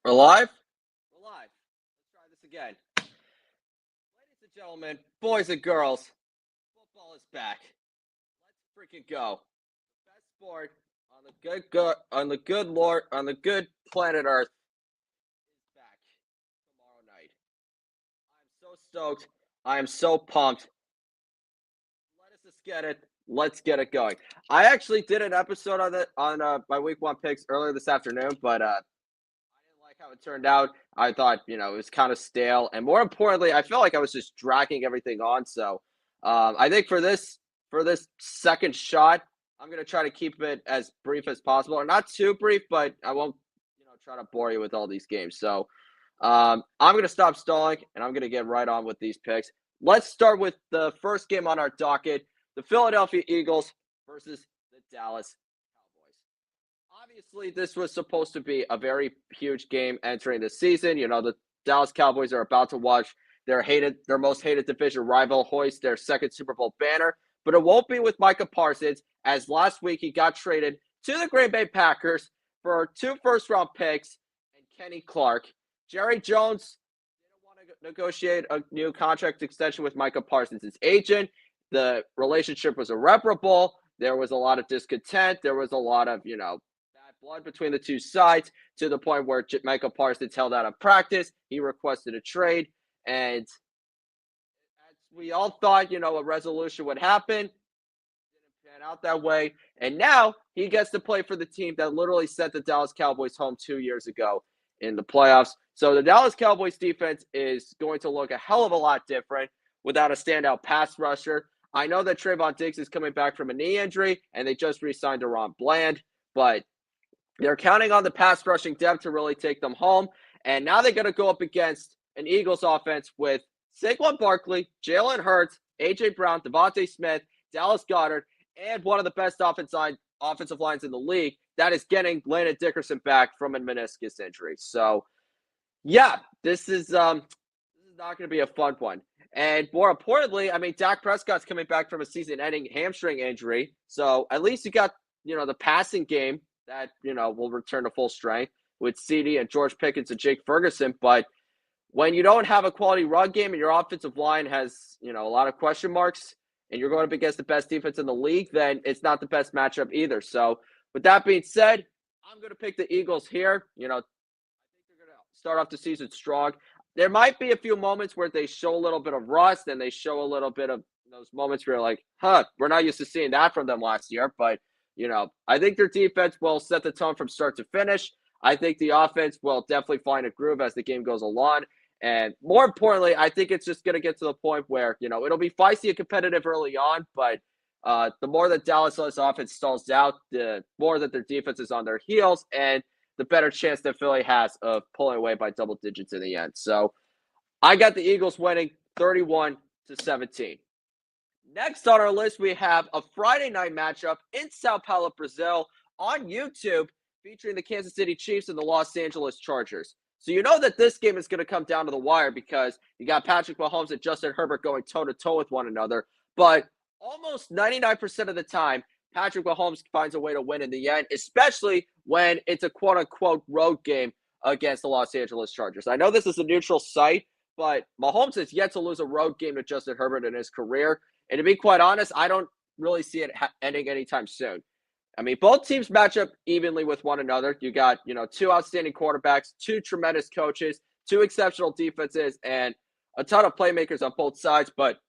We're live? We're live. Let's try this again. Ladies and gentlemen, boys and girls, football is back. Let's freaking go. The best sport on the good planet Earth is back tomorrow night. I'm so stoked. I am so pumped. Let us just get it. Let's get it going. I actually did an episode on my week one picks earlier this afternoon, but I didn't like how it turned out. I thought, it was kind of stale, and more importantly, I felt like I was just dragging everything on. So, I think for this second shot, I'm gonna try to keep it as brief as possible, or not too brief, but I won't, try to bore you with all these games. So, I'm gonna stop stalling, and I'm gonna get right on with these picks. Let's start with the first game on our docket: the Philadelphia Eagles versus the Dallas Cowboys. Obviously, this was supposed to be a very huge game entering the season. The Dallas Cowboys are about to watch their most hated division rival hoist their second Super Bowl banner, but it won't be with Micah Parsons, as last week he got traded to the Green Bay Packers for two first-round picks and Kenny Clark. Jerry Jones didn't want to negotiate a new contract extension with Micah Parsons' agent. The relationship was irreparable. There was a lot of discontent. There was a lot of, bad blood between the two sides, to the point where Micah Parsons held out of practice. He requested a trade. And as we all thought, a resolution would happen, didn't pan out that way. And now he gets to play for the team that literally sent the Dallas Cowboys home 2 years ago in the playoffs. So the Dallas Cowboys defense is going to look a hell of a lot different without a standout pass rusher. I know that Trayvon Diggs is coming back from a knee injury, and they just re-signed Deron Bland, but they're counting on the pass rushing depth to really take them home. And now they're going to go up against an Eagles offense with Saquon Barkley, Jalen Hurts, A.J. Brown, Devontae Smith, Dallas Goedert, and one of the best offensive lines in the league that is getting Landon Dickerson back from a meniscus injury. So, yeah, this is not going to be a fun one. And more importantly, Dak Prescott's coming back from a season-ending hamstring injury. So at least you got, the passing game that, will return to full strength with CD and George Pickens and Jake Ferguson. But when you don't have a quality run game and your offensive line has, a lot of question marks, and you're going up against the best defense in the league, then it's not the best matchup either. So with that being said, I'm going to pick the Eagles here. I think they're going to start off the season strong. There might be a few moments where they show a little bit of rust, and they show a little bit of those moments where you're like, we're not used to seeing that from them last year. But, I think their defense will set the tone from start to finish. I think the offense will definitely find a groove as the game goes along. And more importantly, I think it's just going to get to the point where, it'll be feisty and competitive early on, but the more that Dallas' offense stalls out, the more that their defense is on their heels, and the better chance that Philly has of pulling away by double digits in the end. So I got the Eagles winning 31-17. Next on our list, we have a Friday night matchup in Sao Paulo, Brazil on YouTube featuring the Kansas City Chiefs and the Los Angeles Chargers. So you know that this game is going to come down to the wire because you got Patrick Mahomes and Justin Herbert going toe-to-toe with one another. But almost 99% of the time, Patrick Mahomes finds a way to win in the end, especially when it's a quote-unquote road game against the Los Angeles Chargers. I know this is a neutral site, but Mahomes has yet to lose a road game to Justin Herbert in his career. And to be quite honest, I don't really see it ending anytime soon. Both teams match up evenly with one another. You got, two outstanding quarterbacks, two tremendous coaches, two exceptional defenses, and a ton of playmakers on both sides. But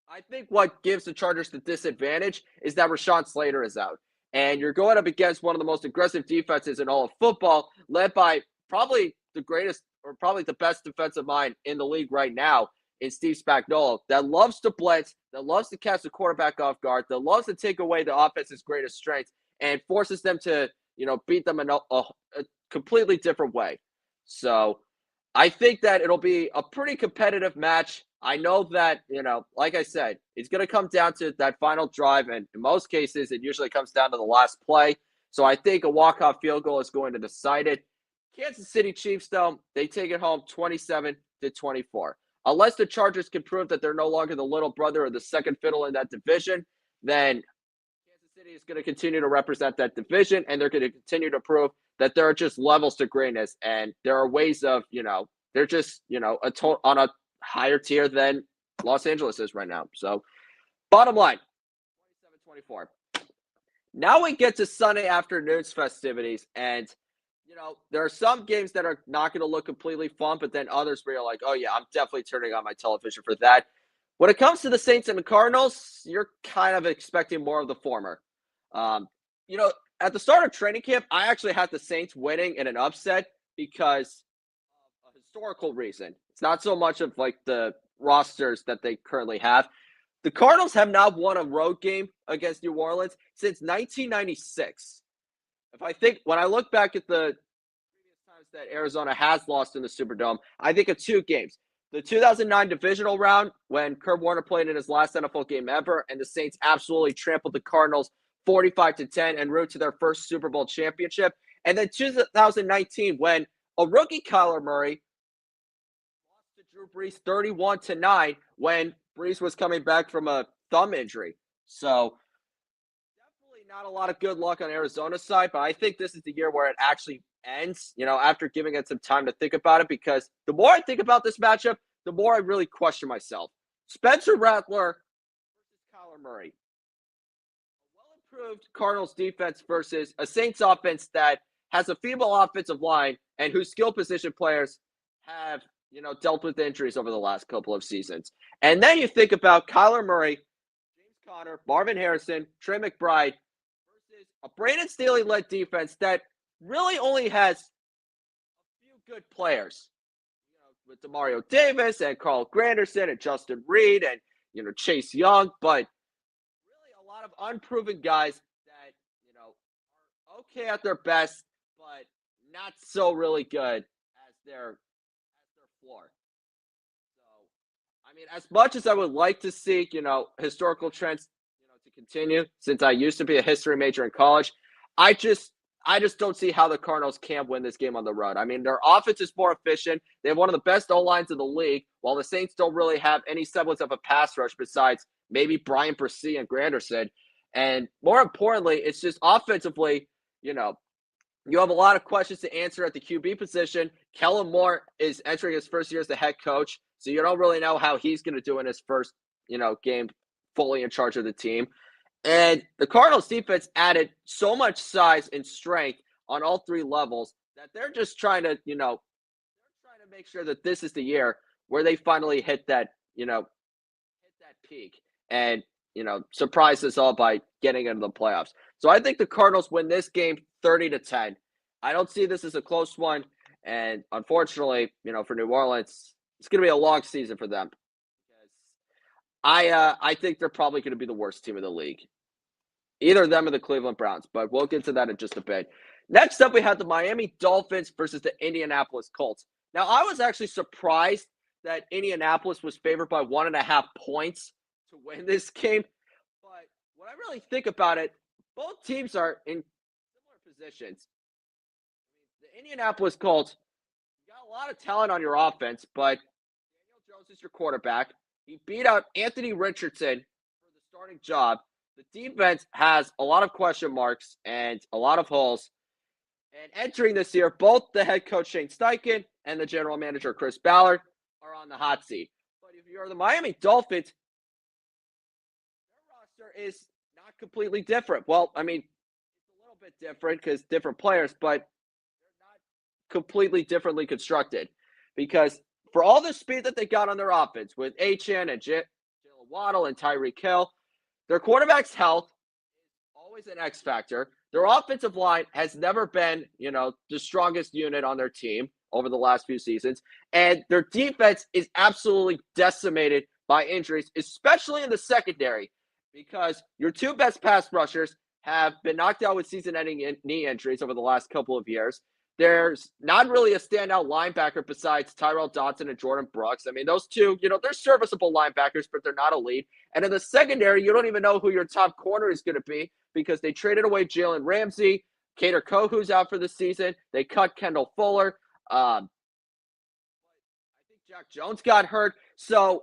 I think what gives the Chargers the disadvantage is that Rashawn Slater is out. And you're going up against one of the most aggressive defenses in all of football, led by probably the greatest or probably the best defensive mind in the league right now in Steve Spagnuolo, that loves to blitz, that loves to catch the quarterback off guard, that loves to take away the offense's greatest strengths and forces them to, beat them in a completely different way. So I think that it'll be a pretty competitive match. I know that, like I said, it's going to come down to that final drive, and in most cases, it usually comes down to the last play. So I think a walk-off field goal is going to decide it. Kansas City Chiefs, though, they take it home 27-24. Unless the Chargers can prove that they're no longer the little brother or the second fiddle in that division, then Kansas City is going to continue to represent that division, and they're going to continue to prove that there are just levels to greatness, and there are ways of, they're just, on a higher tier than Los Angeles is right now. So, bottom line, 27-24. Now we get to Sunday afternoon's festivities, and there are some games that are not going to look completely fun, but then others where you're like, oh yeah, I'm definitely turning on my television for that. When it comes to the Saints and the Cardinals, you're kind of expecting more of the former. Um, you know, at the start of training camp, I actually had the Saints winning in an upset because of a historical reason. It's not so much of like the rosters that they currently have. The Cardinals have not won a road game against New Orleans since 1996. If I think when I look back at the previous times that Arizona has lost in the Superdome, I think of two games. The 2009 divisional round when Kurt Warner played in his last NFL game ever, and the Saints absolutely trampled the Cardinals 45-10 en route to their first Super Bowl championship. And then 2019 when a rookie Kyler Murray lost to Drew Brees 31-9 when Brees was coming back from a thumb injury. So definitely not a lot of good luck on Arizona's side, but I think this is the year where it actually ends, after giving it some time to think about it, because the more I think about this matchup, the more I really question myself. Spencer Rattler versus Kyler Murray. A well-improved Cardinals defense versus a Saints offense that has a feeble offensive line and whose skill position players have, dealt with injuries over the last couple of seasons. And then you think about Kyler Murray, James Conner, Marvin Harrison, Trey McBride versus a Brandon Staley-led defense that really only has a few good players, with Demario Davis and Carl Granderson and Justin Reed and, Chase Young, but really a lot of unproven guys that, are okay at their best, but not so really good as their floor. So, I mean, as much as I would like to see, historical trends, to continue, since I used to be a history major in college, I just don't see how the Cardinals can win this game on the road. I mean, their offense is more efficient. They have one of the best O-lines in the league, while the Saints don't really have any semblance of a pass rush besides maybe Brian Bresee and Granderson. And more importantly, it's just offensively, you have a lot of questions to answer at the QB position. Kellen Moore is entering his first year as the head coach, so you don't really know how he's going to do in his first, game fully in charge of the team. And the Cardinals defense added so much size and strength on all three levels that they're just trying to, make sure that this is the year where they finally hit that, hit that peak and, surprise us all by getting into the playoffs. So I think the Cardinals win this game 30-10. I don't see this as a close one. And unfortunately, for New Orleans, it's going to be a long season for them. I think they're probably going to be the worst team in the league. Either them or the Cleveland Browns, but we'll get to that in just a bit. Next up, we have the Miami Dolphins versus the Indianapolis Colts. Now, I was actually surprised that Indianapolis was favored by 1.5 points to win this game. But when I really think about it, both teams are in similar positions. The Indianapolis Colts, you got a lot of talent on your offense, but Daniel Jones is your quarterback. He beat out Anthony Richardson for the starting job. The defense has a lot of question marks and a lot of holes. And entering this year, both the head coach Shane Steichen and the general manager Chris Ballard are on the hot seat. But if you're the Miami Dolphins, their roster is not completely different. Well, I mean, it's a little bit different because different players, but they're not completely differently constructed. Because for all the speed that they got on their offense with Achane and Jalen Waddle and Tyreek Hill, their quarterback's health is always an X factor. Their offensive line has never been, the strongest unit on their team over the last few seasons. And their defense is absolutely decimated by injuries, especially in the secondary, because your two best pass rushers have been knocked out with season-ending knee injuries over the last couple of years. There's not really a standout linebacker besides Tyrell Dodson and Jordan Brooks. I mean, those two, they're serviceable linebackers, but they're not elite. And in the secondary, you don't even know who your top corner is going to be because they traded away Jalen Ramsey, Kader Kohu's out for the season. They cut Kendall Fuller. I think Jack Jones got hurt. So you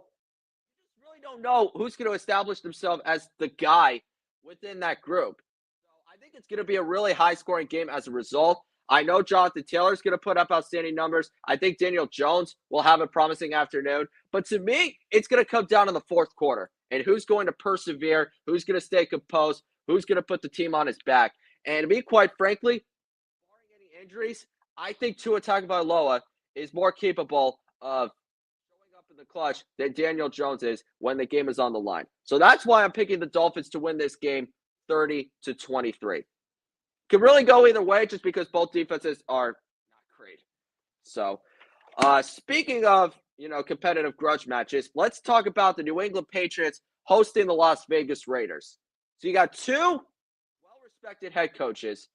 just really don't know who's going to establish themselves as the guy within that group. So I think it's going to be a really high-scoring game as a result. I know Jonathan Taylor's going to put up outstanding numbers. I think Daniel Jones will have a promising afternoon. But to me, it's going to come down in the fourth quarter and who's going to persevere, who's going to stay composed, who's going to put the team on his back. And to me, quite frankly, barring any injuries, I think Tua Tagovailoa is more capable of showing up in the clutch than Daniel Jones is when the game is on the line. So that's why I'm picking the Dolphins to win this game 30-23. Could really go either way just because both defenses are not great. So, speaking of, competitive grudge matches, let's talk about the New England Patriots hosting the Las Vegas Raiders. So you got two well-respected head coaches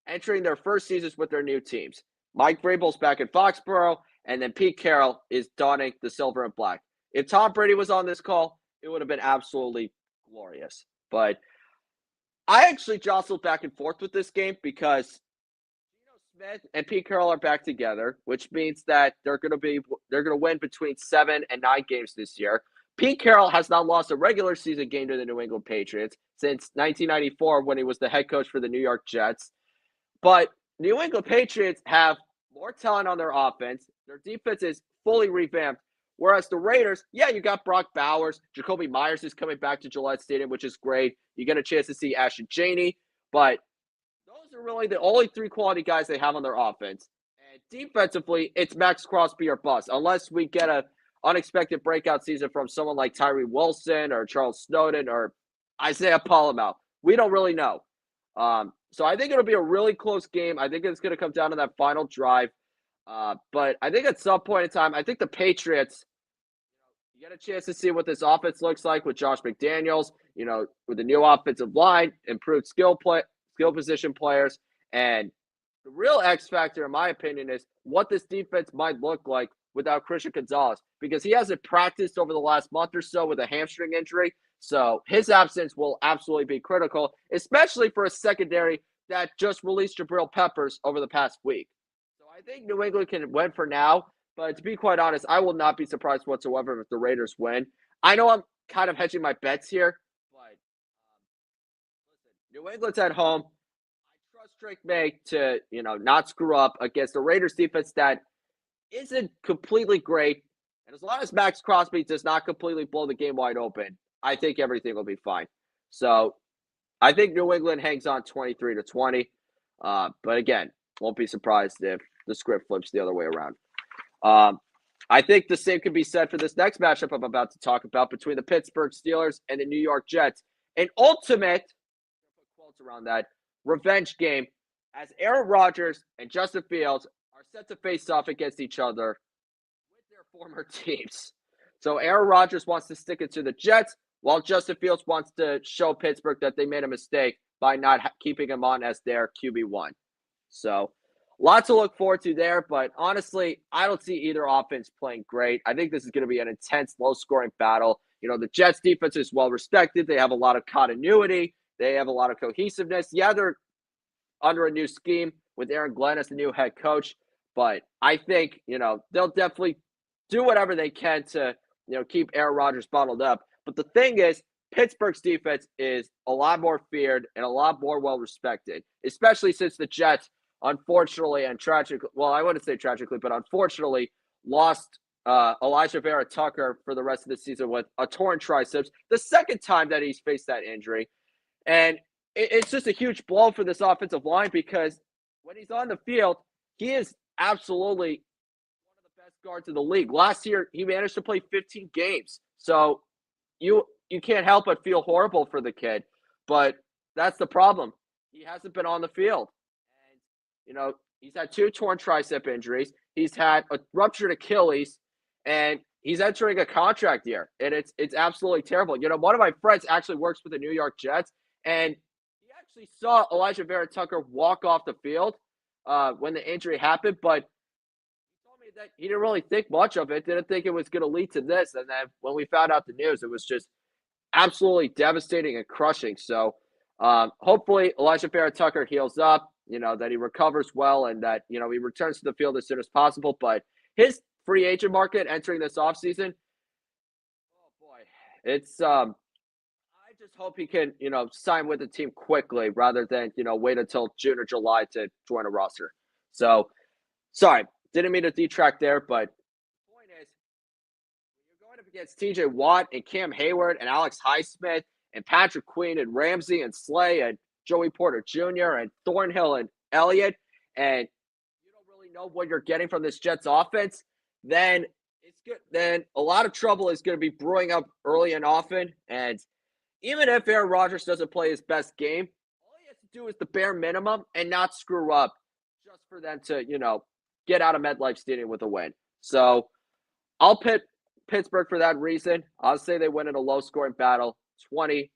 entering their first seasons with their new teams. Mike Vrabel's back in Foxborough, and then Pete Carroll is donning the silver and black. If Tom Brady was on this call, it would have been absolutely glorious. But I actually jostled back and forth with this game because Smith and Pete Carroll are back together, which means that they're going to win between 7 and 9 games this year. Pete Carroll has not lost a regular season game to the New England Patriots since 1994 when he was the head coach for the New York Jets. But New England Patriots have more talent on their offense. Their defense is fully revamped. Whereas the Raiders, you got Brock Bowers. Jacoby Myers is coming back to Gillette Stadium, which is great. You get a chance to see Ashton Janey. But those are really the only 3 quality guys they have on their offense. And defensively, it's Max Crosby or bust. Unless we get an unexpected breakout season from someone like Tyree Wilson or Charles Snowden or Isaiah Polymal. We don't really know. So I think it'll be a really close game. I think it's going to come down to that final drive. But I think at some point in time, I think the Patriots, you get a chance to see what this offense looks like with Josh McDaniels, with the new offensive line, improved skill position players. And the real X factor, in my opinion, is what this defense might look like without Christian Gonzalez, because he hasn't practiced over the last month or so with a hamstring injury. So his absence will absolutely be critical, especially for a secondary that just released Jabril Peppers over the past week. So I think New England can win for now, but to be quite honest, I will not be surprised whatsoever if the Raiders win. I know I'm kind of hedging my bets here, but listen, New England's at home. I trust Drake May to, not screw up against the Raiders defense that isn't completely great. And as long as Max Crosby does not completely blow the game wide open, I think everything will be fine. So I think New England hangs on 23-20. But again, won't be surprised if the script flips the other way around. I think the same could be said for this next matchup I'm about to talk about between the Pittsburgh Steelers and the New York Jets. An ultimate, quotes around that, revenge game as Aaron Rodgers and Justin Fields are set to face off against each other with their former teams. So Aaron Rodgers wants to stick it to the Jets, while Justin Fields wants to show Pittsburgh that they made a mistake by not keeping him on as their QB1. So lots to look forward to there, but honestly, I don't see either offense playing great. I think this is going to be an intense, low-scoring battle. The Jets defense is well-respected. They have a lot of continuity. They have a lot of cohesiveness. Yeah, they're under a new scheme with Aaron Glenn as the new head coach, but I think, they'll definitely do whatever they can to, keep Aaron Rodgers bottled up. But the thing is, Pittsburgh's defense is a lot more feared and a lot more well-respected, especially since the Jets, unfortunately and tragically, well, I wouldn't say tragically, but unfortunately lost Elijah Vera Tucker for the rest of the season with a torn triceps, the second time that he's faced that injury. And it's just a huge blow for this offensive line because when he's on the field, he is absolutely one of the best guards in the league. Last year, he managed to play 15 games. So you can't help but feel horrible for the kid. But that's the problem. He hasn't been on the field. And, he's had 2 torn tricep injuries. He's had a ruptured Achilles. And he's entering a contract year. And it's absolutely terrible. One of my friends actually works for the New York Jets. And he actually saw Elijah Vera Tucker walk off the field when the injury happened. But he told me that he didn't really think much of it. Didn't think it was going to lead to this. And then when we found out the news, it was just absolutely devastating and crushing. So hopefully Elijah Vera Tucker heals up, that he recovers well and that, he returns to the field as soon as possible. But his free agent market entering this offseason, oh boy, it's I just hope he can, sign with the team quickly rather than, wait until June or July to join a roster. So, sorry, didn't mean to detract there, but the point is, you're going up against TJ Watt and Cam Hayward and Alex Highsmith and Patrick Queen and Ramsey and Slay and Joey Porter Jr. and Thornhill and Elliott, and you don't really know what you're getting from this Jets offense, then it's good. Then a lot of trouble is going to be brewing up early and often. And even if Aaron Rodgers doesn't play his best game, all he has to do is the bare minimum and not screw up just for them to, get out of MetLife Stadium with a win. So I'll pit Pittsburgh for that reason. I'll say they win in a low scoring battle, 20-17.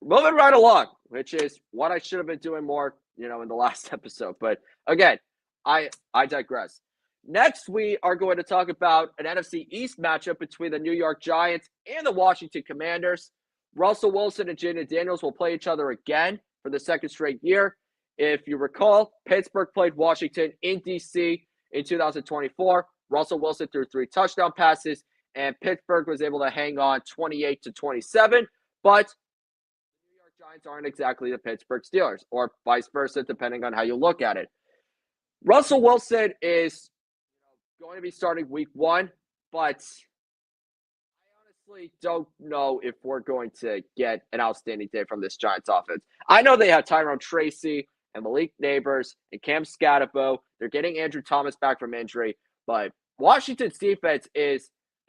Moving right along, which is what I should have been doing more, in the last episode. But again, I digress. Next, we are going to talk about an NFC East matchup between the New York Giants and the Washington Commanders. Russell Wilson and Jaden Daniels will play each other again for the second straight year. If you recall, Pittsburgh played Washington in D.C. in 2024. Russell Wilson threw 3 touchdown passes, and Pittsburgh was able to hang on 28-27. But the New York Giants aren't exactly the Pittsburgh Steelers, or vice versa, depending on how you look at it. Russell Wilson is going to be starting week 1, but I honestly don't know if we're going to get an outstanding day from this Giants offense. I know they have Tyrone Tracy and Malik Neighbors and Cam Scatabo. They're getting Andrew Thomas back from injury, but Washington's defense it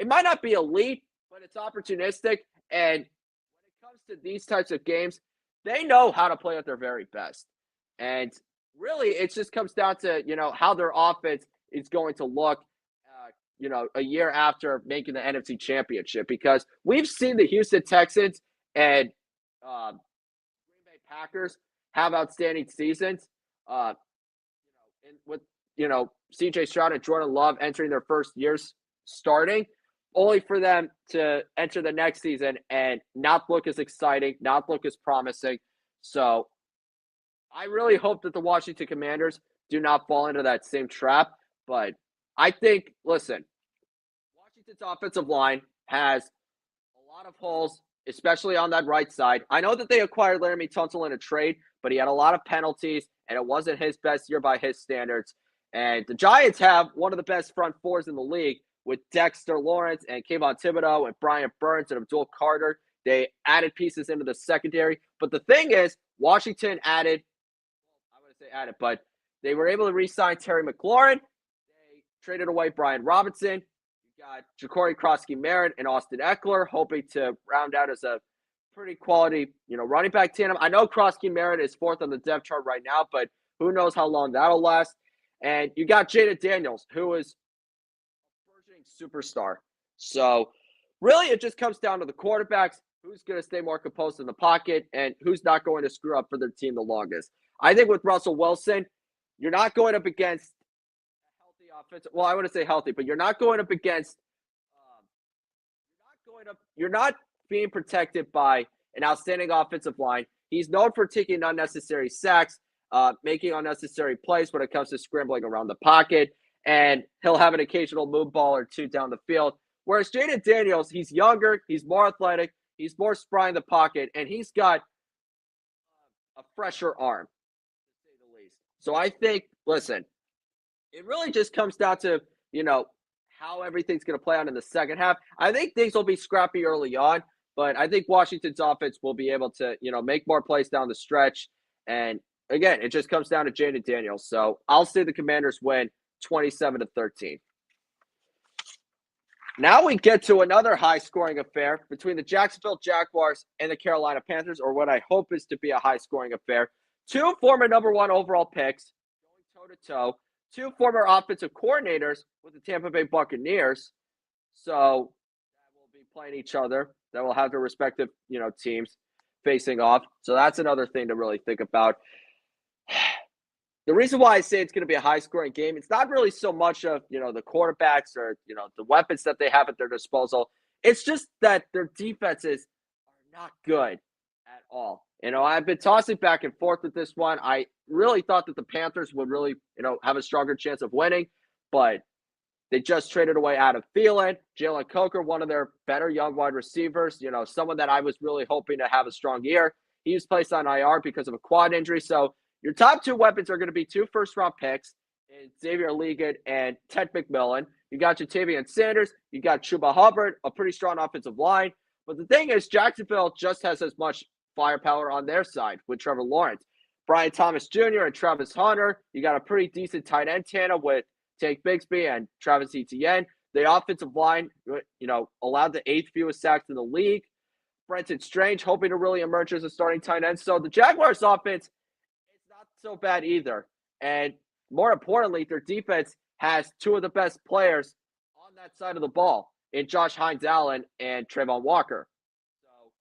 might not be elite, but it's opportunistic. And when it comes to these types of games, they know how to play at their very best. And really, it just comes down to, how their offense is going to look, a year after making the NFC Championship. Because we've seen the Houston Texans and Green Bay Packers have outstanding seasons. And with, C.J. Stroud and Jordan Love entering their first years starting, only for them to enter the next season and not look as exciting, not look as promising. So I really hope that the Washington Commanders do not fall into that same trap. But I think, listen, Washington's offensive line has a lot of holes, especially on that right side. I know that they acquired Laramie Tunsil in a trade, but he had a lot of penalties, and it wasn't his best year by his standards. And the Giants have one of the best front fours in the league with Dexter Lawrence and Kayvon Thibodeau and Brian Burns and Abdul Carter. They added pieces into the secondary. But the thing is, Washington but they were able to re-sign Terry McLaurin. They traded away Brian Robinson. You got Ja'Cory Krosky-Merritt and Austin Eckler, hoping to round out as a pretty quality, running back tandem. I know Krosky-Merritt is 4th on the depth chart right now, but who knows how long that'll last. And you got Jaden Daniels, who is a burgeoning superstar. So really, it just comes down to the quarterbacks, who's going to stay more composed in the pocket and who's not going to screw up for their team the longest. I think with Russell Wilson, you're not going up against a healthy offense. Well, I wouldn't say healthy, but you're not going up against you're not being protected by an outstanding offensive line. He's known for taking unnecessary sacks, making unnecessary plays when it comes to scrambling around the pocket, and he'll have an occasional move ball or two down the field. Whereas Jaden Daniels, he's younger, he's more athletic, he's more spry in the pocket, and he's got a fresher arm, to say the least. So I think, listen, it really just comes down to, how everything's going to play out in the second half. I think things will be scrappy early on, but I think Washington's offense will be able to, make more plays down the stretch. And again, it just comes down to Jaden Daniels. So I'll say the Commanders win 27-13. Now we get to another high-scoring affair between the Jacksonville Jaguars and the Carolina Panthers, or what I hope is to be a high-scoring affair. 2 former number 1 overall picks going toe-to-toe. 2 former offensive coordinators with the Tampa Bay Buccaneers. So that will be playing each other. That will have their respective, teams facing off. So that's another thing to really think about. The reason why I say it's going to be a high-scoring game, it's not really so much of, the quarterbacks or, the weapons that they have at their disposal. It's just that their defenses are not good at all. I've been tossing back and forth with this one. I really thought that the Panthers would really, have a stronger chance of winning, but they just traded away Adam Thielen, Jalen Coker, one of their better young wide receivers, someone that I was really hoping to have a strong year. He was placed on IR because of a quad injury, so Your top two weapons are going to be two first-round picks in Xavier Ligon and Ted McMillan. You got Jatavian Sanders. You got Chuba Hubbard, a pretty strong offensive line. But the thing is, Jacksonville just has as much firepower on their side with Trevor Lawrence. Brian Thomas Jr. and Travis Hunter. You got a pretty decent tight end tandem with Tank Bigsby and Travis Etienne. The offensive line, allowed the 8th fewest sacks in the league. Brenton Strange hoping to really emerge as a starting tight end. So the Jaguars' offense is not so bad either. And more importantly, their defense has two of the best players on that side of the ball in Josh Hines-Allen and Trayvon Walker. So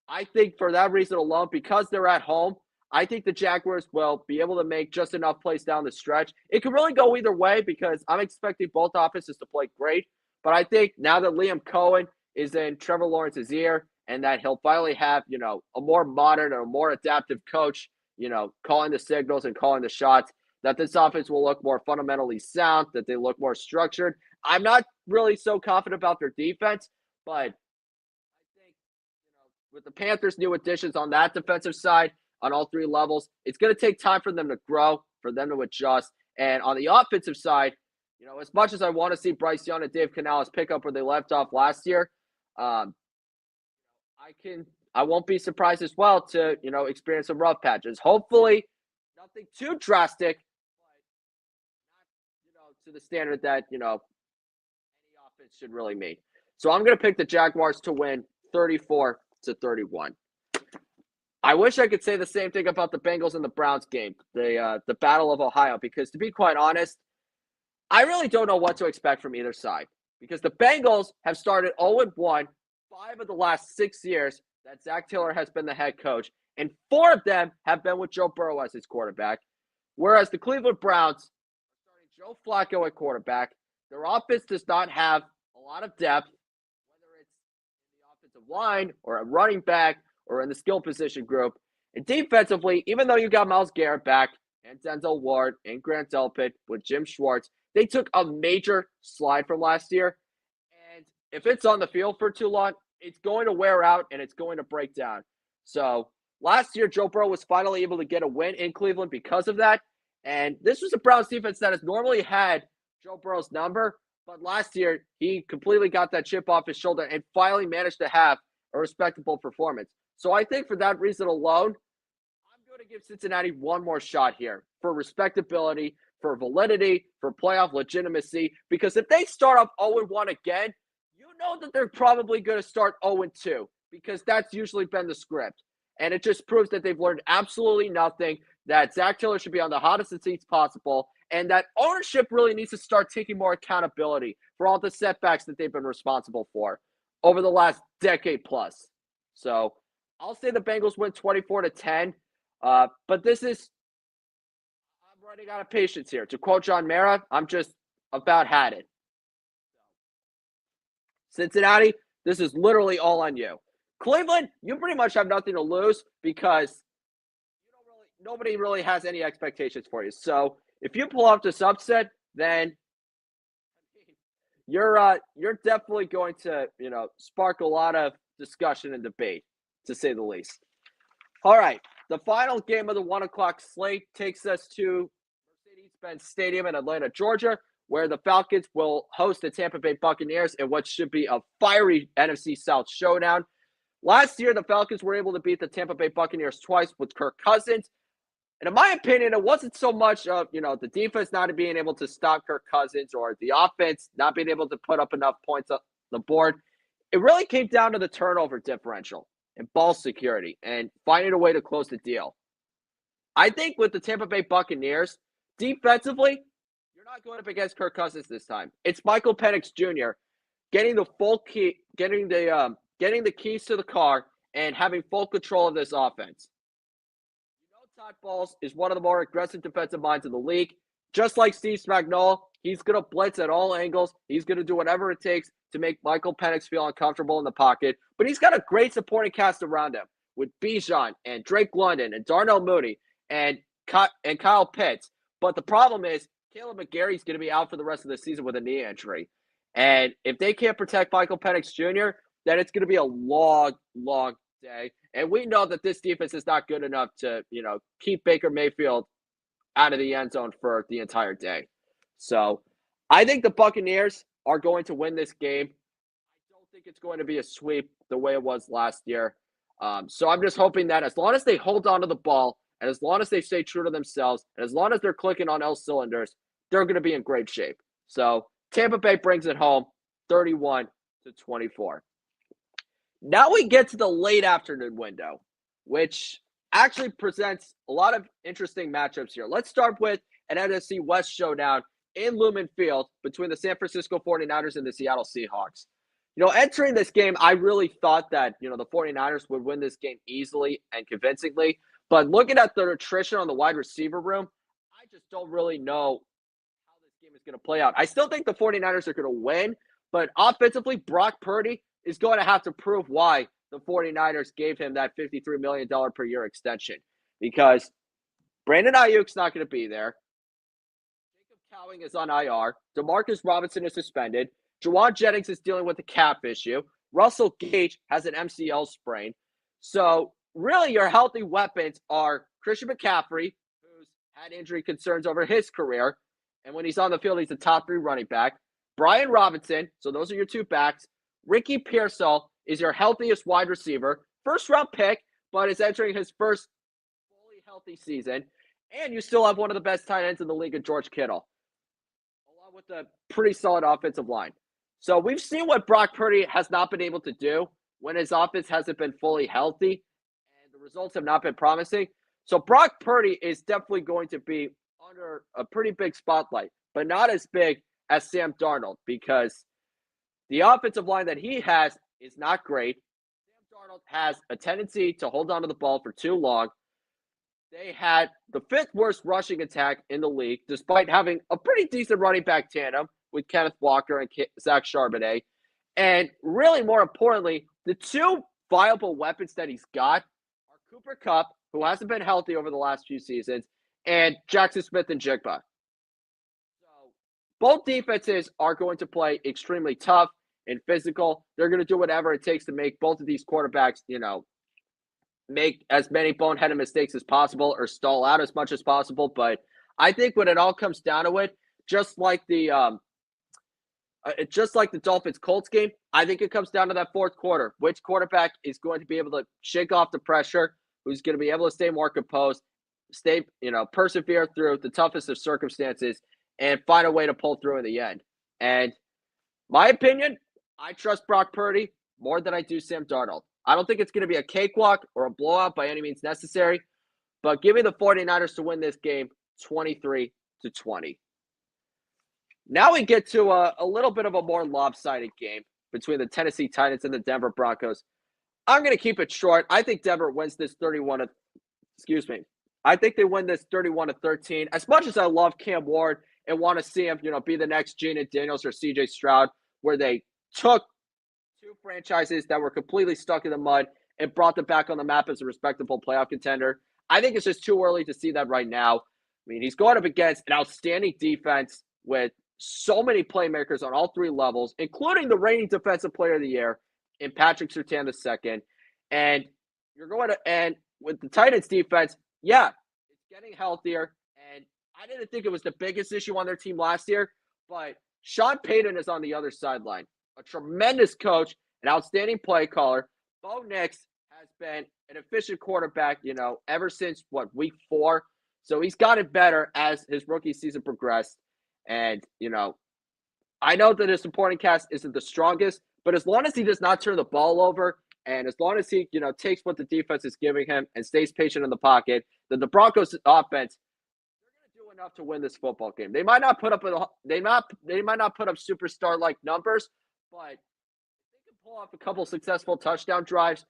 I think for that reason alone, because they're at home, I think the Jaguars will be able to make just enough plays down the stretch. It could really go either way because I'm expecting both offenses to play great. But I think now that Liam Cohen is in Trevor Lawrence's ear and that he'll finally have, a more modern or a more adaptive coach, calling the signals and calling the shots, that this offense will look more fundamentally sound, that they look more structured. I'm not really so confident about their defense, but I think, with the Panthers' new additions on that defensive side, on all three levels, it's going to take time for them to grow, for them to adjust. And on the offensive side, as much as I want to see Bryce Young and Dave Canales pick up where they left off last year, I won't be surprised as well to, experience some rough patches. Hopefully, nothing too drastic, but not, to the standard that, any offense should really meet. So I'm going to pick the Jaguars to win 34-31. I wish I could say the same thing about the Bengals and the Browns game, the Battle of Ohio, because to be quite honest, I really don't know what to expect from either side. Because the Bengals have started 0-1 5 of the last 6 years that Zach Taylor has been the head coach, and 4 of them have been with Joe Burrow as his quarterback. Whereas the Cleveland Browns are starting Joe Flacco at quarterback. Their offense does not have a lot of depth, whether it's in the offensive line or a running back or in the skill position group. And defensively, even though you got Myles Garrett back and Denzel Ward and Grant Delpit with Jim Schwartz, they took a major slide from last year. And if it's on the field for too long, it's going to wear out and it's going to break down. So last year, Joe Burrow was finally able to get a win in Cleveland because of that. And this was a Browns defense that has normally had Joe Burrow's number. But last year, he completely got that chip off his shoulder and finally managed to have a respectable performance. So I think for that reason alone, I'm going to give Cincinnati one more shot here for respectability, for validity, for playoff legitimacy. Because if they start off 0-1 again, you know that they're probably going to start 0-2 because that's usually been the script. And it just proves that they've learned absolutely nothing, that Zach Taylor should be on the hottest of seats possible, and that ownership really needs to start taking more accountability for all the setbacks that they've been responsible for over the last decade plus. So I'll say the Bengals win 24-10, but I'm running out of patience here. To quote John Mara, I'm just about had it. Cincinnati, this is literally all on you. Cleveland, you pretty much have nothing to lose because nobody really has any expectations for you. So if you pull off this upset, then you're definitely going to spark a lot of discussion and debate, to say the least. All right, the final game of the 1:00 slate takes us to Mercedes-Benz Stadium in Atlanta, Georgia, where the Falcons will host the Tampa Bay Buccaneers in what should be a fiery NFC South showdown. Last year, the Falcons were able to beat the Tampa Bay Buccaneers twice with Kirk Cousins. And in my opinion, it wasn't so much of, the defense not being able to stop Kirk Cousins or the offense not being able to put up enough points on the board. It really came down to the turnover differential and ball security and finding a way to close the deal. I think with the Tampa Bay Buccaneers, defensively, you're not going up against Kirk Cousins this time. It's Michael Penix Jr. getting the full key, getting the keys to the car and having full control of this offense. Todd Bowles is one of the more aggressive defensive minds in the league. Just like Steve Spagnuolo, he's going to blitz at all angles. He's going to do whatever it takes to make Michael Penix feel uncomfortable in the pocket. But he's got a great supporting cast around him with Bijan and Drake London and Darnell Mooney and Kyle Pitts. But the problem is Caleb McGarry's going to be out for the rest of the season with a knee injury. And if they can't protect Michael Penix Jr., then it's going to be a long, long day. And we know that this defense is not good enough to, keep Baker Mayfield out of the end zone for the entire day. So I think the Buccaneers are going to win this game. I don't think it's going to be a sweep the way it was last year. So I'm just hoping that as long as they hold on to the ball and as long as they stay true to themselves and as long as they're clicking on all cylinders, they're going to be in great shape. So Tampa Bay brings it home 31-24. Now we get to the late afternoon window, which actually presents a lot of interesting matchups here. Let's start with an NFC West showdown in Lumen Field between the San Francisco 49ers and the Seattle Seahawks. Entering this game, I really thought that, the 49ers would win this game easily and convincingly. But looking at the attrition on the wide receiver room, I just don't really know how this game is going to play out. I still think the 49ers are going to win, but offensively, Brock Purdy is going to have to prove why the 49ers gave him that $53 million per year extension. Because Brandon Ayuk's not going to be there. Jacob Cowing is on IR. Demarcus Robinson is suspended. Juwan Jennings is dealing with a calf issue. Russell Gage has an MCL sprain. So really your healthy weapons are Christian McCaffrey, who's had injury concerns over his career. And when he's on the field, he's a top 3 running back. Brian Robinson, so those are your 2 backs. Ricky Pearsall is your healthiest wide receiver. First-round pick, but is entering his first fully healthy season. And you still have one of the best tight ends in the league in George Kittle, along with a pretty solid offensive line. So we've seen what Brock Purdy has not been able to do when his offense hasn't been fully healthy, and the results have not been promising. So Brock Purdy is definitely going to be under a pretty big spotlight, but not as big as Sam Darnold, because the offensive line that he has is not great. Sam Darnold has a tendency to hold on to the ball for too long. They had the 5th worst rushing attack in the league, despite having a pretty decent running back tandem with Kenneth Walker and Zach Charbonnet. And really, more importantly, the 2 viable weapons that he's got are Cooper Kupp, who hasn't been healthy over the last few seasons, and Jackson Smith-Njigba. So both defenses are going to play extremely tough and physical. They're going to do whatever it takes to make both of these quarterbacks, make as many boneheaded mistakes as possible or stall out as much as possible. But I think when it all comes down to it, just like the Dolphins-Colts game, I think it comes down to that 4th quarter. Which quarterback is going to be able to shake off the pressure, who's going to be able to stay more composed, persevere through the toughest of circumstances, and find a way to pull through in the end. And my opinion, I trust Brock Purdy more than I do Sam Darnold. I don't think it's going to be a cakewalk or a blowout by any means necessary, but give me the 49ers to win this game 23-20. Now we get to a little bit of a more lopsided game between the Tennessee Titans and the Denver Broncos. I'm going to keep it short. I think Denver wins this 31 I think they win this 31-13. As much as I love Cam Ward and want to see him, be the next Geno Daniels or CJ Stroud, where they took 2 franchises that were completely stuck in the mud and brought them back on the map as a respectable playoff contender. I think it's just too early to see that right now. I mean, he's going up against an outstanding defense with so many playmakers on all 3 levels, including the reigning defensive player of the year in Patrick Surtain II. And with the Titans defense, yeah, it's getting healthier. And I didn't think it was the biggest issue on their team last year, but Sean Payton is on the other sideline. A tremendous coach, an outstanding play caller. Bo Nix has been an efficient quarterback, ever since, week 4. So he's gotten better as his rookie season progressed. And, I know that his supporting cast isn't the strongest, but as long as he does not turn the ball over and as long as he, takes what the defense is giving him and stays patient in the pocket, then the Broncos offense, they're going to do enough to win this football game. They might not put up superstar-like numbers, but if they can pull off a couple successful touchdown drives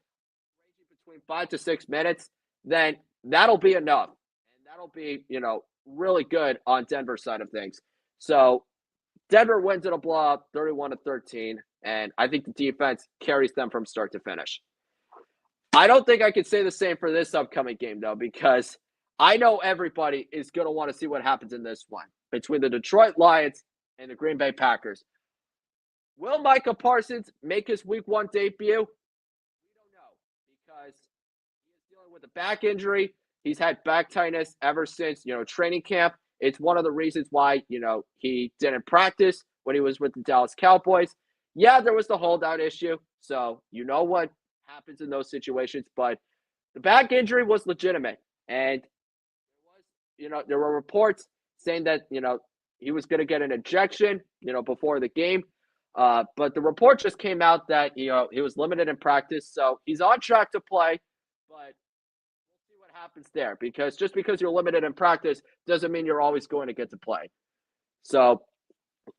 ranging between 5 to 6 minutes, then that'll be enough. And that'll be, really good on Denver's side of things. So Denver wins in a blowout 31-13, and I think the defense carries them from start to finish. I don't think I could say the same for this upcoming game, though, because I know everybody is going to want to see what happens in this one between the Detroit Lions and the Green Bay Packers. Will Micah Parsons make his Week 1 debut? We don't know, because he is dealing with a back injury. He's had back tightness ever since, training camp. It's one of the reasons why, he didn't practice when he was with the Dallas Cowboys. Yeah, there was the holdout issue. So you know what happens in those situations. But the back injury was legitimate. And there were reports saying that, he was going to get an injection, before the game. But the report just came out that, he was limited in practice. So he's on track to play. But we'll see what happens there, because just because you're limited in practice doesn't mean you're always going to get to play. So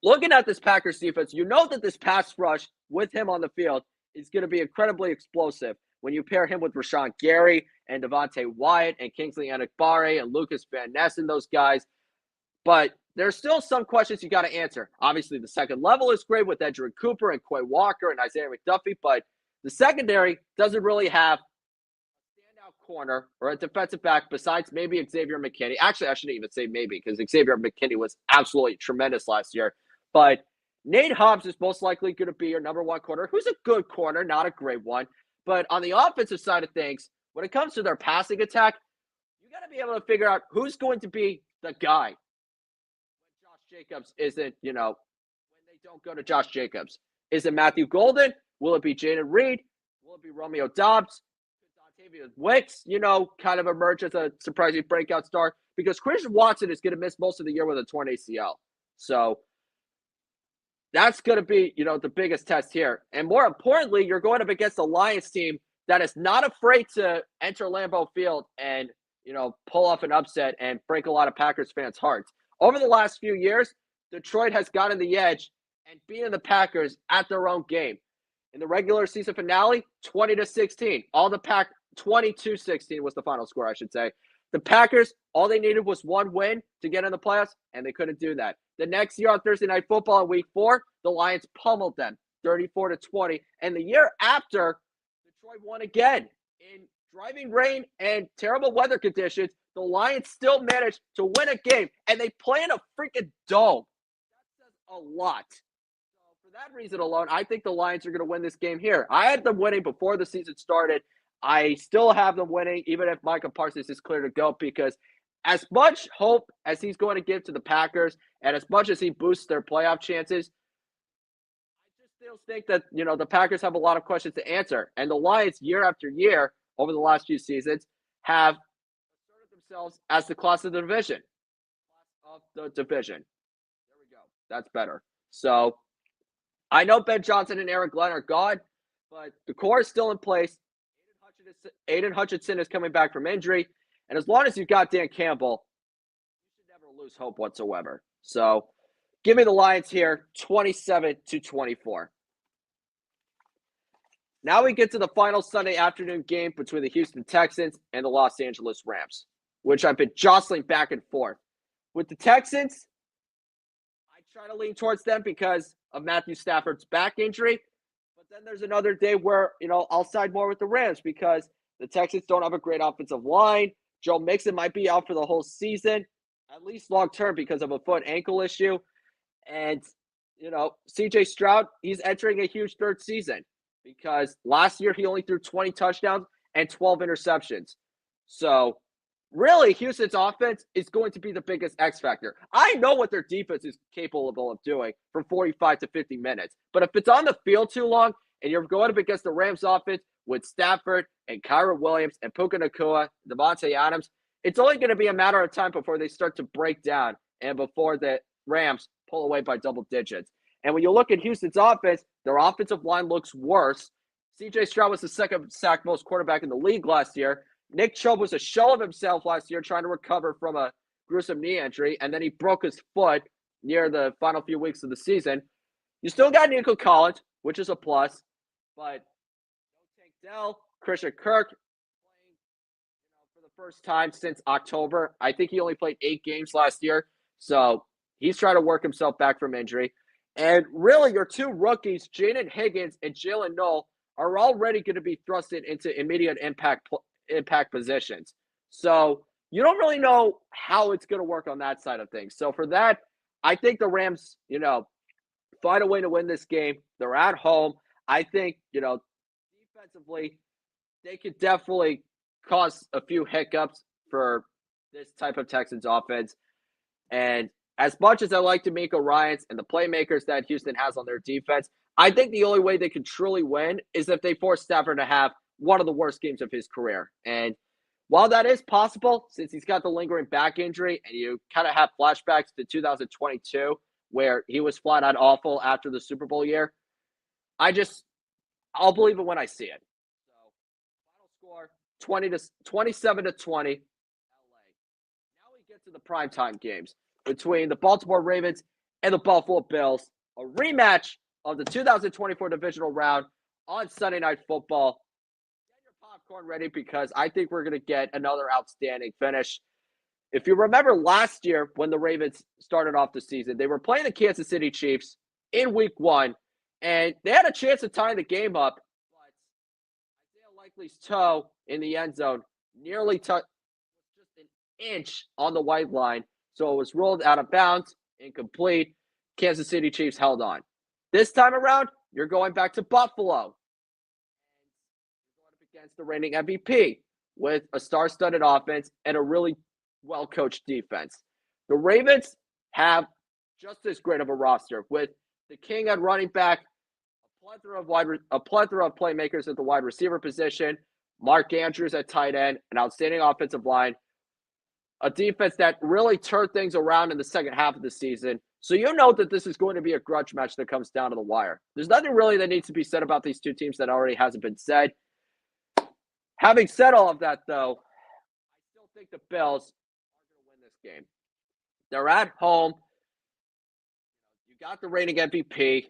looking at this Packers defense, you know that this pass rush with him on the field is going to be incredibly explosive when you pair him with Rashawn Gary and Devontae Wyatt and Kingsley Enagbare and Lucas Van Ness and those guys. But there's still some questions you got to answer. Obviously, the second level is great with Edgerrin Cooper and Quay Walker and Isaiah McDuffie, but the secondary doesn't really have a standout corner or a defensive back besides maybe Xavier McKinney. Actually, I shouldn't even say maybe, because Xavier McKinney was absolutely tremendous last year. But Nate Hobbs is most likely going to be your number one corner, who's a good corner, not a great one. But on the offensive side of things, when it comes to their passing attack, you got to be able to figure out who's going to be the guy when Josh Jacobs isn't, when they don't go to Josh Jacobs. Is it Matthew Golden? Will it be Jaden Reed? Will it be Romeo Doubs? Dontayvion Wicks, kind of emerge as a surprising breakout star? Because Christian Watson is going to miss most of the year with a torn ACL. So that's going to be, the biggest test here. And more importantly, you're going up against a Lions team that is not afraid to enter Lambeau Field and, pull off an upset and break a lot of Packers fans' hearts. Over the last few years, Detroit has gotten the edge and beaten the Packers at their own game. In the regular season finale, 20-16. 22-16 was the final score, I should say. The Packers, all they needed was one win to get in the playoffs, and they couldn't do that. The next year on Thursday Night Football in Week 4, the Lions pummeled them 34-20. And the year after, Detroit won again. In driving rain and terrible weather conditions, the Lions still managed to win a game, and they play in a freaking dome. That says a lot. So for that reason alone, I think the Lions are going to win this game here. I had them winning before the season started. I still have them winning, even if Micah Parsons is clear to go, because as much hope as he's going to give to the Packers and as much as he boosts their playoff chances, I just still think that, the Packers have a lot of questions to answer. And the Lions, year after year, over the last few seasons, have asserted themselves as the class of the division. There we go. That's better. So I know Ben Johnson and Aaron Glenn are gone, but the core is still in place. Aiden Hutchinson is coming back from injury. And as long as you've got Dan Campbell, you should never lose hope whatsoever. So give me the Lions here, 27-24. Now we get to the final Sunday afternoon game between the Houston Texans and the Los Angeles Rams, which I've been jostling back and forth. With the Texans, I try to lean towards them because of Matthew Stafford's back injury. But then there's another day where, I'll side more with the Rams because the Texans don't have a great offensive line. Joe Mixon might be out for the whole season, at least long term, because of a foot ankle issue. And, CJ Stroud, he's entering a huge third season because last year he only threw 20 touchdowns and 12 interceptions. So really, Houston's offense is going to be the biggest X factor. I know what their defense is capable of doing from 45 to 50 minutes. But if it's on the field too long and you're going up against the Rams offense with Stafford and Kyren Williams and Puka Nacua, Devontae Adams, it's only going to be a matter of time before they start to break down and before the Rams pull away by double digits. And when you look at Houston's offense, their offensive line looks worse. CJ Stroud was the second sack most quarterback in the league last year. Nick Chubb was a shell of himself last year trying to recover from a gruesome knee injury, and then he broke his foot near the final few weeks of the season. You still got Nico Collins, which is a plus, but no Tank Dell, Christian Kirk playing for the first time since October. I think he only played 8 games last year, so he's trying to work himself back from injury. And really, your two rookies, Jaden Higgins and Jalen Noel, are already going to be thrusted into immediate impact positions. So you don't really know how it's going to work on that side of things. So for that, I think the Rams, find a way to win this game. They're at home. I think, defensively, they could definitely cause a few hiccups for this type of Texans offense. And as much as I like DeMeco Ryans and the playmakers that Houston has on their defense, I think the only way they can truly win is if they force Stafford to have one of the worst games of his career. And while that is possible, since he's got the lingering back injury and you kind of have flashbacks to 2022 where he was flat out awful after the Super Bowl year, I'll believe it when I see it. So, final score 27-20 LA. Now we get to the primetime games between the Baltimore Ravens and the Buffalo Bills, a rematch of the 2024 divisional round on Sunday Night Football. Get your popcorn ready because I think we're going to get another outstanding finish. If you remember last year when the Ravens started off the season, they were playing the Kansas City Chiefs in week 1, and they had a chance of tying the game up, but Isaiah Likely's toe in the end zone nearly touched just an inch on the white line, so it was ruled out of bounds, incomplete. Kansas City Chiefs held on. This time around, you're going back to Buffalo. You're going up against the reigning MVP with a star-studded offense and a really well-coached defense. The Ravens have just as great of a roster with the king at running back, a plethora of playmakers at the wide receiver position, Mark Andrews at tight end, an outstanding offensive line, a defense that really turned things around in the second half of the season. So you know that this is going to be a grudge match that comes down to the wire. There's nothing really that needs to be said about these two teams that already hasn't been said. Having said all of that, though, I still think the Bills are going to win this game. They're at home. You got the reigning MVP. The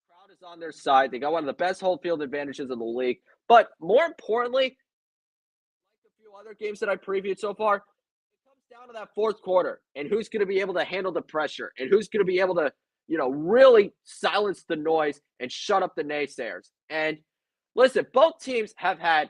crowd is on their side. They got one of the best home field advantages in the league. But more importantly, like a few other games that I previewed so far, it comes down to that fourth quarter and who's going to be able to handle the pressure and who's going to be able to, really silence the noise and shut up the naysayers. And listen, both teams have had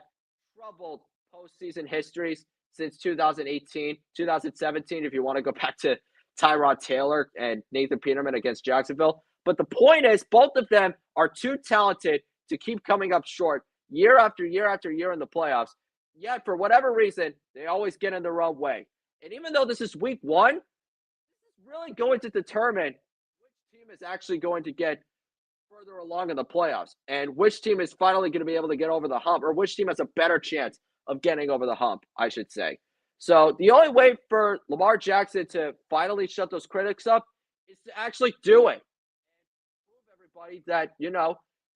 troubled postseason histories since 2018, 2017, if you want to go back to Tyrod Taylor and Nathan Peterman against Jacksonville. But the point is, both of them are too talented to keep coming up short year after year after year in the playoffs. Yet, for whatever reason, they always get in their own way. And even though this is week 1, this is really going to determine which team is actually going to get further along in the playoffs and which team is finally going to be able to get over the hump, or which team has a better chance of getting over the hump, I should say. So the only way for Lamar Jackson to finally shut those critics up is to actually do it. And prove everybody that,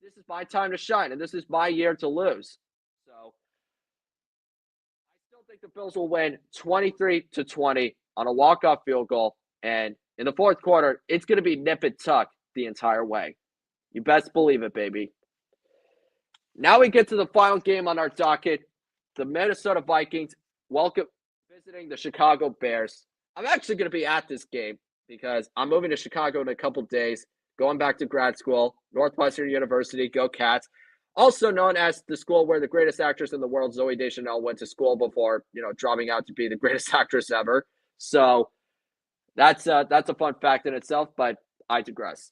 this is my time to shine and this is my year to lose. So I still think the Bills will win 23-20 on a walk-off field goal. And in the fourth quarter, it's going to be nip and tuck the entire way. You best believe it, baby. Now we get to the final game on our docket. The Minnesota Vikings visiting the Chicago Bears. I'm actually going to be at this game because I'm moving to Chicago in a couple days, going back to grad school, Northwestern University, go Cats. Also known as the school where the greatest actress in the world, Zooey Deschanel, went to school before, dropping out to be the greatest actress ever. So that's a fun fact in itself, but I digress.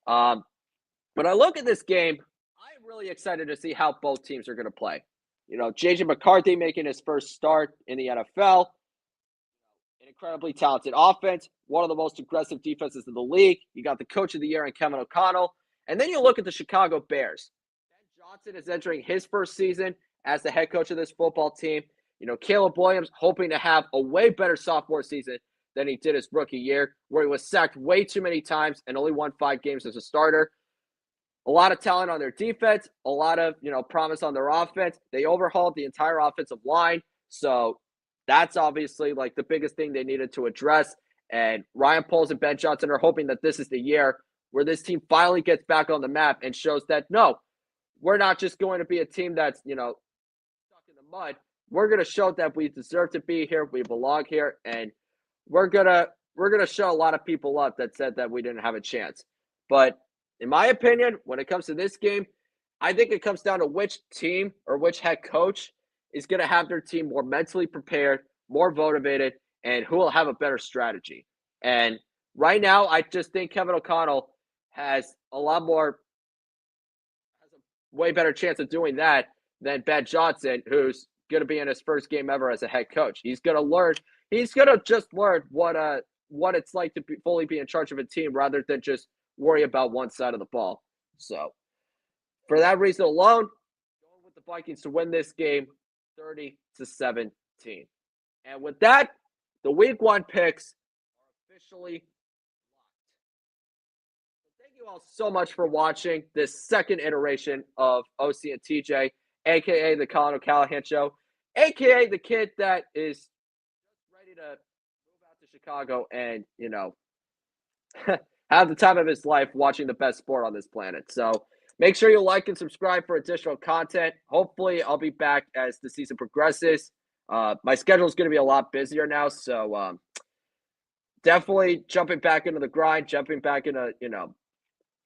When I look at this game, I'm really excited to see how both teams are going to play. J.J. McCarthy making his first start in the NFL, an incredibly talented offense, one of the most aggressive defenses in the league. You got the coach of the year in Kevin O'Connell. And then you look at the Chicago Bears. Ben Johnson is entering his first season as the head coach of this football team. Caleb Williams hoping to have a way better sophomore season than he did his rookie year, where he was sacked way too many times and only won 5 games as a starter. A lot of talent on their defense, a lot of, promise on their offense. They overhauled the entire offensive line. So that's obviously like the biggest thing they needed to address. And Ryan Poles and Ben Johnson are hoping that this is the year where this team finally gets back on the map and shows that, no, we're not just going to be a team that's, stuck in the mud. We're going to show that we deserve to be here. We belong here. And we're going to show a lot of people up that said that we didn't have a chance. But in my opinion, when it comes to this game, I think it comes down to which team or which head coach is going to have their team more mentally prepared, more motivated, and who will have a better strategy. And right now, I just think Kevin O'Connell has a way better chance of doing that than Ben Johnson, who's going to be in his first game ever as a head coach. He's going to learn. He's going to just learn what it's like to fully be in charge of a team rather than just worry about one side of the ball. So for that reason alone, going with the Vikings to win this game 30-17. And with that, the week 1 picks are officially locked. Thank you all so much for watching this second iteration of OC and TJ, aka the Collin O'Callahan Show, aka the kid that is just ready to move out to Chicago and, have the time of his life watching the best sport on this planet. So make sure you like and subscribe for additional content. Hopefully, I'll be back as the season progresses. My schedule is going to be a lot busier now, so definitely jumping back into the grind, jumping back into,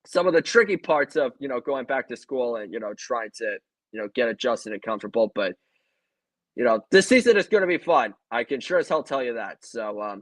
some of the tricky parts of, going back to school and, trying to, get adjusted and comfortable. But, this season is going to be fun. I can sure as hell tell you that. So